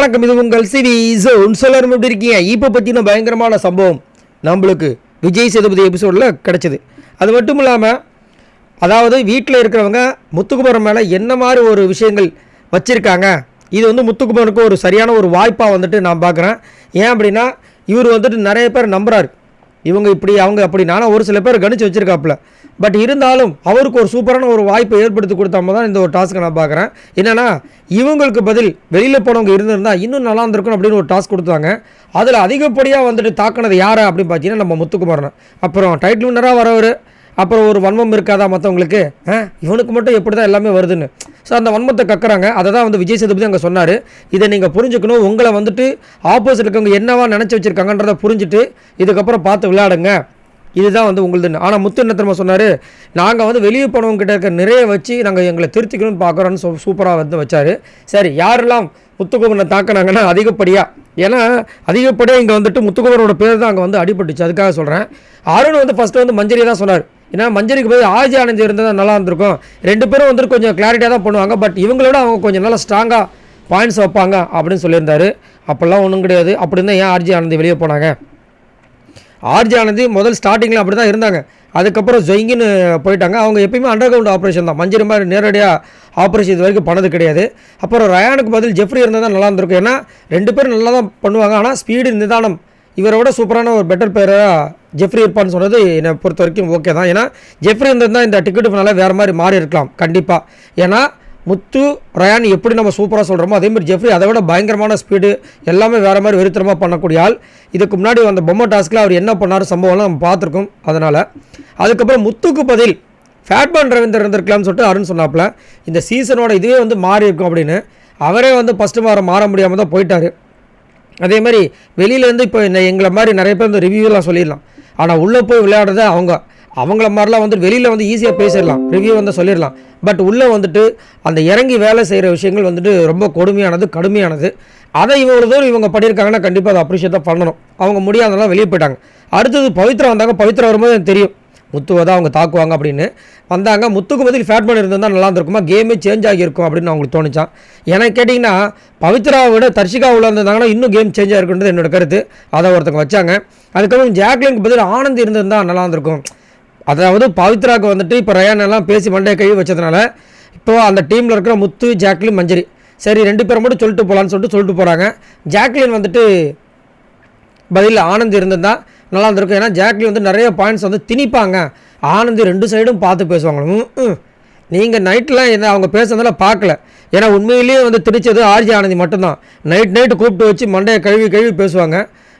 வணக்கம், இது உங்கள் சிவி ஜோன். எல்லாரும் எப்படி இருக்கீங்க? இப்போ பற்றின பயங்கரமான சம்பவம் நம்மளுக்கு விஜய் சேதுபதி எபிசோடில் கிடச்சிது. அது மட்டும் இல்லாமல், அதாவது வீட்டில் இருக்கிறவங்க முத்துக்குமரன் மேலே என்ன மாதிரி ஒரு விஷயங்கள் வச்சுருக்காங்க, இது வந்து முத்துக்குமரனுக்கு ஒரு சரியான ஒரு வாய்ப்பாக வந்துட்டு நான் பார்க்குறேன். ஏன் அப்படின்னா, இவர் வந்துட்டு நிறைய பேர் நம்புகிறார், இவங்க இப்படி அவங்க அப்படி. நானும் ஒரு சில பேர் கணிச்சு வச்சுருக்காப்புல. பட் இருந்தாலும் அவருக்கு ஒரு சூப்பரான ஒரு வாய்ப்பை ஏற்படுத்தி கொடுத்தாம தான் இந்த ஒரு டாஸ்க்கை நான் பார்க்குறேன். என்னென்னா, இவங்களுக்கு பதில் வெளியில் போனவங்க இருந்திருந்தால் இன்னும் நல்லா இருந்திருக்கும் அப்படின்னு ஒரு டாஸ்க் கொடுத்தாங்க. அதில் அதிகப்படியாக வந்துட்டு தாக்கினது யாரை அப்படின்னு பார்த்தீங்கன்னா நம்ம முத்துக்குமரன். அப்புறம் டைட்டில் வின்னராக வரவர். அப்புறம் ஒரு வன்மம் இருக்காதா மற்றவங்களுக்கு, இவனுக்கு மட்டும் எப்படி தான் எல்லாமே வருதுன்னு. ஸோ அந்த வன்மத்தை கக்குறாங்க. அதை தான் வந்து விஜய் சேதுபதி அங்கே சொன்னார். இதை நீங்கள் புரிஞ்சுக்கணும். உங்களை வந்துட்டு ஆப்போசிட் இருக்கவங்க என்னவா நினச்சி வச்சுருக்காங்கன்றதை புரிஞ்சுட்டு இதுக்கப்புறம் பார்த்து விளையாடுங்க, இதுதான் வந்து உங்களுதுன்னு. ஆனால் முத்து என்ன தெரியுமா சொன்னார், நாங்கள் வந்து வெளியே போனவங்க கிட்ட இருக்க நிறைய வச்சு நாங்கள் எங்களை திருத்திக்கணும்னு பார்க்குறோன்னு சூப்பராக வந்து வச்சார். சரி, யாரெல்லாம் முத்துக்குமரனை தாக்கினாங்கன்னா அதிகப்படியாக, ஏன்னா அதிகப்படியாக இங்கே வந்துட்டு முத்துக்குமரனோட பேர் தான் அங்கே வந்து அடிபட்டுச்சு. அதுக்காக சொல்கிறேன். அருண் வந்து ஃபஸ்ட்டு வந்து மஞ்சரி தான் சொன்னார். ஏன்னா மஞ்சரிக்கு போய் ஆஜி ஆனந்தி இருந்தால் தான் நல்லா இருந்திருக்கும். ரெண்டு பேரும் வந்துட்டு கொஞ்சம் கிளாரிட்டியாக தான் பண்ணுவாங்க, பட் இவங்களோட அவங்க கொஞ்சம் நல்லா ஸ்ட்ராங்காக பாயிண்ட்ஸ் வைப்பாங்க அப்படின்னு சொல்லியிருந்தார். அப்போல்லாம் ஒன்றும் கிடையாது. அப்படி இருந்தால் ஏன் ஆர்ஜி ஆனந்தி வெளியே போனாங்க? ஆர்ஜி ஆனந்தி முதல் ஸ்டார்டிங்கில் அப்படி தான் இருந்தாங்க. அதுக்கப்புறம் ஜொயிங்கின்னு போயிட்டாங்க. அவங்க எப்பயுமே அண்டர் கிரவுண்ட் ஆப்ரேஷன் தான். மஞ்சரி மாதிரி நேரடியாக ஆப்ரேஷன் இது வரைக்கும் பண்ணது கிடையாது. அப்புறம் ரயானுக்கு பதில் ஜெஃப்ரி இருந்தால் தான் நல்லா இருந்திருக்கும். ஏன்னா ரெண்டு பேரும் நல்லா தான் பண்ணுவாங்க. ஆனால் ஸ்பீடு, நிதானம், இவரோட சூப்பரான ஒரு பெட்டர் பிளேயராக ஜெஃப்ரி இருப்பான்னு சொன்னது என்னை பொறுத்த வரைக்கும் ஓகே தான். ஏன்னா ஜெஃப்ரி இருந்திருந்தால் இந்த டிக்கெட்டு ஃபைனலாக வேறு மாதிரி மாறி இருக்கலாம் கண்டிப்பாக. ஏன்னா முத்து ரயான் எப்படி நம்ம சூப்பராக சொல்கிறோமோ அதேமாதிரி ஜெஃப்ரி அதை விட பயங்கரமான ஸ்பீடு, எல்லாமே வேறு மாதிரி வெறித்தனமாக பண்ணக்கூடிய ஆள். இதுக்கு முன்னாடி வந்த பொம்மை டாஸ்கில் அவர் என்ன பண்ணார் சம்பவம்லாம் நம்ம பார்த்துருக்கோம். அதனால் அதுக்கப்புறம் முத்துக்கு பதில் ஃபேட்மேன் ரவீந்தர் இருந்திருக்கலாம்னு சொல்லிட்டு அருண் சொன்னாப்புல. இந்த சீசனோட இதுவே வந்து மாறி இருக்கும் அப்படின்னு. அவரே வந்து ஃபஸ்ட்டு மாற முடியாமல் தான் போயிட்டார். அதேமாதிரி வெளியிலேருந்து இப்போ எங்களை மாதிரி நிறைய பேர் வந்து ரிவ்யூலாம் சொல்லிடலாம். ஆனால் உள்ளே போய் விளையாடுறத அவங்கள மாதிரிலாம் வந்து வெளியில் வந்து ஈஸியாக பேசிடலாம், ரிவ்யூ வந்து சொல்லிடலாம். பட் உள்ளே வந்துட்டு அந்த இறங்கி வேலை செய்கிற விஷயங்கள் வந்துட்டு ரொம்ப கொடுமையானது, கடுமையானது. அதை இவ்வளோ தூரம் இவங்க பண்ணியிருக்காங்கன்னா கண்டிப்பாக அதை அப்ரிஷியேட் தான் பண்ணணும். அவங்க முடியாதெல்லாம் வெளியே போயிட்டாங்க. அடுத்தது பவித்ரா வந்தாங்க. பவித்ரா வரும்போது எனக்கு தெரியும் முத்துவை தான் அவங்க தாக்குவாங்க அப்படின்னு வந்தாங்க. முத்துக்கு பதில் ஃபேட்மேன் இருந்தால் நல்லா இருந்திருக்குமா, கேமே சேஞ்ச் ஆகியிருக்கும் அப்படின்னு அவங்களுக்கு தோணுச்சான். எனக்கு கேட்டிங்கன்னா பவித்ராவை விட தர்ஷிகா உள்ள இருந்தாங்கன்னா இன்னும் கேம் சேஞ்ச் ஆகிருக்குன்றது என்னோட கருத்து. அதை ஒருத்தங்க வச்சாங்க. அதுக்கப்புறம் ஜாக்லினுக்கு பதில் ஆனந்த் இருந்திருந்தால் நல்லா இருந்திருக்கும். அதாவது பவித்ராவுக்கு வந்துட்டு இப்போ ரயான் எல்லாம் பேசி மண்டையை கழுவி வச்சதுனால இப்போது அந்த டீமில் இருக்கிற முத்து, ஜாக்லின், மஞ்சரி சரி 2 பேரை மட்டும் சொல்லிட்டு போகலான்னு சொல்லிட்டு போகிறாங்க. ஜாக்லின் வந்துட்டு பதில் ஆனந்த் இருந்திருந்தால் நல்லா இருந்திருக்கும். ஏன்னா ஜாக்லின் வந்து நிறைய பாயிண்ட்ஸ் வந்து திணிப்பாங்க. ஆனந்த் 2 சைடும் பார்த்து பேசுவாங்க. நீங்கள் நைட்லாம் என்ன அவங்க பேசுறதுனால பார்க்கல. ஏன்னா உண்மையிலேயே வந்து திணிச்சது ஆர்ஜி ஆனந்தி மட்டும்தான். நைட்டு கூப்பிட்டு வச்சு மண்டையை கழுவி பேசுவாங்க.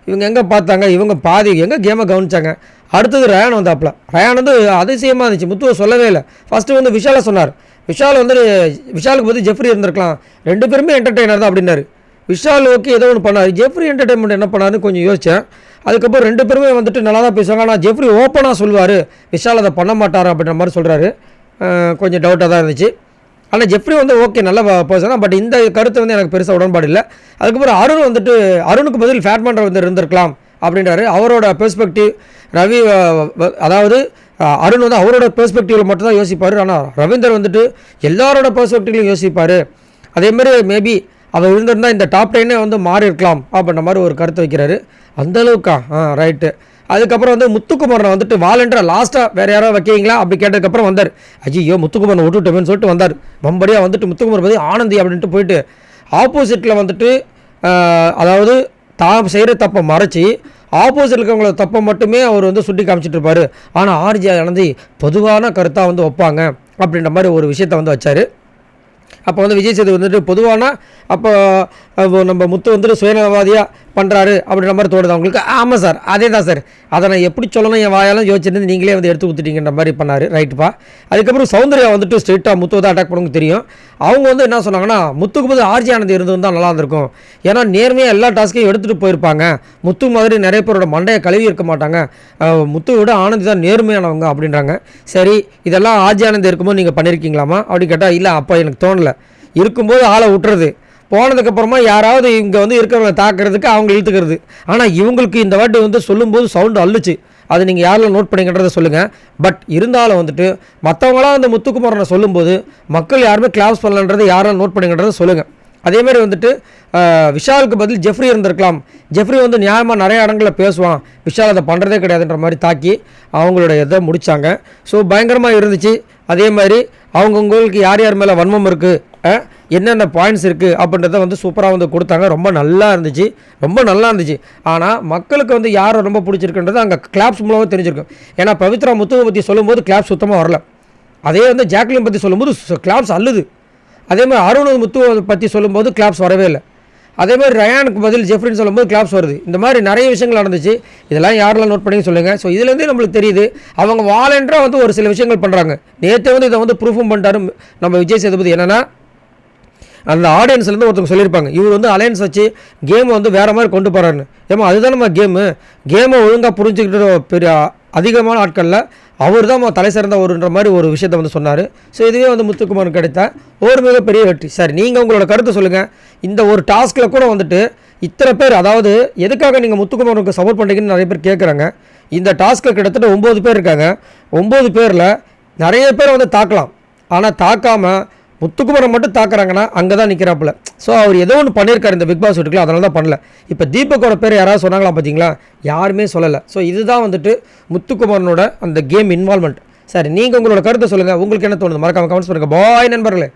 இவங்க எங்கே பார்த்தாங்க, இவங்க பாதி எங்கே கேமை கவனிச்சாங்க. அடுத்தது ரயான் வந்தாப்புல. ரயான் வந்து அதிசயமாக இருந்துச்சு. முத்துவை சொல்லவே இல்லை. ஃபஸ்ட்டு வந்து விஷாலை சொன்னார். விஷாலுக்கு வந்து ஜெஃப்ரி இருந்திருக்கலாம். 2 பேருமே என்டர்டெய்னர் தான் அப்படின்னாரு. விஷால் ஓகே ஏதோ ஒன்று பண்ணார். ஜெஃப்ரி என்டர்டெயின்மெண்ட் என்ன பண்ணாருன்னு கொஞ்சம் யோசித்தேன். அதுக்கப்புறம் 2 பேருமே வந்துட்டு நல்லா தான் பேசுவாங்க. ஆனால் ஜெஃப்ரி ஓப்பனாக சொல்லுவார், விஷால் அதை பண்ண மாட்டார் அப்படின்ற மாதிரி சொல்கிறாரு. கொஞ்சம் டவுட்டாக தான் இருந்துச்சு. ஆனால் ஜெஃப்ரி வந்து ஓகே நல்ல பர்சன் தான். பட் இந்த கருத்து வந்து எனக்கு பெருசாக உடன்பாடு இல்லை. அதுக்கப்புறம் அருண் வந்துட்டு அருணுக்கு பதில் ஃபேட்மேன் வந்து இருந்திருக்கலாம் அப்படின்றாரு. அவரோட பெர்ஸ்பெக்டிவ் ரவி, அதாவது அருண் வந்து அவரோட பெர்ஸ்பெக்டிவில் மட்டும்தான் யோசிப்பார். ஆனால் ரவீந்தர் வந்துட்டு எல்லாரோட பெர்ஸ்பெக்டிவ்லையும் யோசிப்பார். அதேமாதிரி மேபி அவர் இருந்திருந்தால் இந்த டாப் 10 வந்து மாறி இருக்கலாம் அப்படின்ற மாதிரி ஒரு கருத்து வைக்கிறாரு. அந்தளவுக்கா ரைட்டு. அதுக்கப்புறம் வந்து முத்துக்குமரனை வந்துட்டு வாலண்டராக லாஸ்ட்டாக வேறு யாராவது வைக்கிறீங்களா அப்படி கேட்டதுக்கப்புறம் வந்தார். ஐயோ முத்துக்குமரனை விட்டுட்டோமேன்னு சொல்லிட்டு வந்தார். வம்படியாக வந்துட்டு முத்துக்குமரன் பற்றி ஆனந்தி அப்படின்ட்டு போயிட்டு ஆப்போசிட்டில் வந்துட்டு அதாவது தான் செய்கிற தப்பை மறைச்சி ஆப்போசிட்டில் இருக்கிறவங்களோட தப்பை மட்டுமே அவர் வந்து சுட்டி காமிச்சிட்டு இருப்பார். ஆனால் ஆர்ஜி ஆனந்தி பொதுவான கருத்தாக வந்து வைப்பாங்க அப்படின்ற மாதிரி ஒரு விஷயத்தை வந்து வச்சார். அப்போ வந்து விஜய் சேது வந்துட்டு பொதுவான அப்போ நம்ம முத்து வந்துட்டு சுயநலவாதியாக பண்ணுறாரு அப்படின்ற மாதிரி தோணுது அவங்களுக்கு. ஆமாம் சார், அதே தான் சார். அதை நான் எப்படி சொல்லணும் என் வாயாலும் யோசிச்சிருந்து நீங்களே வந்து எடுத்து கொடுத்துட்டீங்கன்ற மாதிரி பண்ணார். ரைட்டுப்பா. அதுக்கப்புறம் சௌந்தர்யா வந்துட்டு ஸ்ட்ரெயிட்டாக முத்துவை தான் அட்டாக் பண்ணுங்க தெரியும். அவங்க வந்து என்ன சொன்னாங்கன்னா முத்துக்கு போது ஆர்ஜி ஆனந்தி இருந்திருந்தால் நல்லா இருந்திருக்கும். ஏன்னா நேர்மையாக எல்லா டாஸ்க்கையும் எடுத்துகிட்டு போயிருப்பாங்க. முத்து மாதிரி நிறைய பேரோட மண்டையை கழுவி இருக்க மாட்டாங்க. முத்துவை விட ஆனந்தி தான் நேர்மையானவங்க அப்படின்றாங்க. சரி, இதெல்லாம் ஆர்ஜி ஆனந்தி இருக்கும்போது நீங்கள் பண்ணியிருக்கீங்களாமா அப்படி கேட்டால் இல்லை, அப்போ எனக்கு தோணலை. இருக்கும்போது ஆளை விட்டுறது, போனதுக்கப்புறமா யாராவது இங்கே வந்து இருக்கிறவங்க தாக்குறதுக்கு அவங்க இழுத்துக்கிறது. ஆனால் இவங்களுக்கு இந்த வாட்டி வந்து சொல்லும்போது சவுண்டு அள்ளுச்சு. அது நீங்கள் யாரெல்லாம் நோட் பண்ணிங்கன்றதை சொல்லுங்கள். பட் இருந்தாலும் வந்துட்டு மற்றவங்களாம் அந்த முத்துக்குமரனை சொல்லும்போது மக்கள் யாருமே கிளாஸ் பண்ணலன்றதை யாரெல்லாம் நோட் பண்ணிங்கன்றதை சொல்லுங்கள். அதே மாதிரி வந்துட்டு விஷாலுக்கு பதில் ஜெஃப்ரி இருந்திருக்கலாம். ஜெஃப்ரி வந்து நியாயமாக நிறைய இடங்களில் பேசுவான், விஷால் அதை பண்ணுறதே கிடையாதுன்ற மாதிரி தாக்கி அவங்களோட இதை முடித்தாங்க. ஸோ பயங்கரமாக இருந்துச்சு. அதே மாதிரி அவங்கவுங்களுக்கு யார் யார் மேலே வன்மம் இருக்குது, என்னென்ன பாயிண்ட்ஸ் இருக்குது அப்படின்றத வந்து சூப்பராக வந்து கொடுத்தாங்க. ரொம்ப நல்லா இருந்துச்சு. ஆனால் மக்களுக்கு வந்து யாரை ரொம்ப பிடிச்சிருக்குன்றது அங்கே கிளாப்ஸ் மூலமாக தெரிஞ்சிருக்கும். ஏன்னா பவித்ரா முத்துவை பற்றி சொல்லும்போது கிளாப்ஸ் சுத்தமாக வரல. அதே வந்து ஜாக்லின் பற்றி சொல்லும்போது கிளாப்ஸ் அள்ளுது. அதே மாதிரி அருண் முத்துவை பற்றி சொல்லும்போது கிளாப்ஸ் வரவே இல்லை. அதே மாதிரி ரயானுக்கு பதில் ஜெஃப்ரின்னு சொல்லும்போது கிளாப்ஸ் வருது. இந்த மாதிரி நிறைய விஷயங்கள் நடந்துச்சு. இதெல்லாம் யாரெல்லாம் நோட் பண்ணி சொல்லுங்கள். ஸோ இதுலேருந்தே நம்மளுக்கு தெரியுது அவங்க வாலண்டராக வந்து ஒரு சில விஷயங்கள் பண்ணுறாங்க. நேற்று வந்து இதை வந்து ப்ரூஃபும் பண்ணிட்டாரு நம்ம விஜய் சேதுபதி. என்னென்னா அந்த ஆடியன்ஸ்லேருந்து ஒருத்தவங்க சொல்லியிருப்பாங்க, இவர் வந்து அலையன்ஸ் வச்சு கேமை வந்து வேறு மாதிரி கொண்டு போகிறாருன்னு. ஏமா அதுதான் நம்ம கேமை ஒழுங்காக புரிஞ்சுக்கிட்டு பெரிய அதிகமான ஆட்களில் அவர் தான் தலை சிறந்த ஒருன்ற மாதிரி ஒரு விஷயத்தை வந்து சொன்னார். ஸோ இதுவே வந்து முத்துக்குமார் கிடைத்த ஒரு மிகப்பெரிய வெற்றி. சரி, நீங்கள் உங்களோட கருத்தை சொல்லுங்கள். இந்த ஒரு டாஸ்கில் கூட வந்துட்டு இத்தனை பேர், அதாவது எதுக்காக நீங்கள் முத்துக்குமாருக்கு சப்போர்ட் பண்ணுறீங்கன்னு நிறைய பேர் கேட்குறாங்க. இந்த டாஸ்கில் கிட்டத்தட்ட 9 பேர் இருக்காங்க. 9 பேரில் நிறைய பேர் வந்து தாக்கலாம். ஆனால் தாக்காமல் முத்துக்குமரை மட்டும் தாக்குறாங்கன்னா அங்கே தான் நிற்கிறாப்புல. ஸோ அவர் ஏதோ ஒன்று பண்ணியிருக்காரு இந்த பிக் பாஸ் வீட்டுக்குள்ள, அதனால தான் பண்ணல. இப்போ தீபக்கோட பேர் யாராவது சொன்னாங்களா பார்த்தீங்களா? யாருமே சொல்லலை. ஸோ இதுதான் வந்துட்டு முத்துக்குமரனோட அந்த கேம் இன்வால்மெண்ட். சரி, நீங்கள் உங்களோட கருத்தை சொல்லுங்கள். உங்களுக்கு என்ன தோணுது? மறக்காம கமெண்ட்ஸ் பண்ணுங்கள். பாய் நண்பர்களே.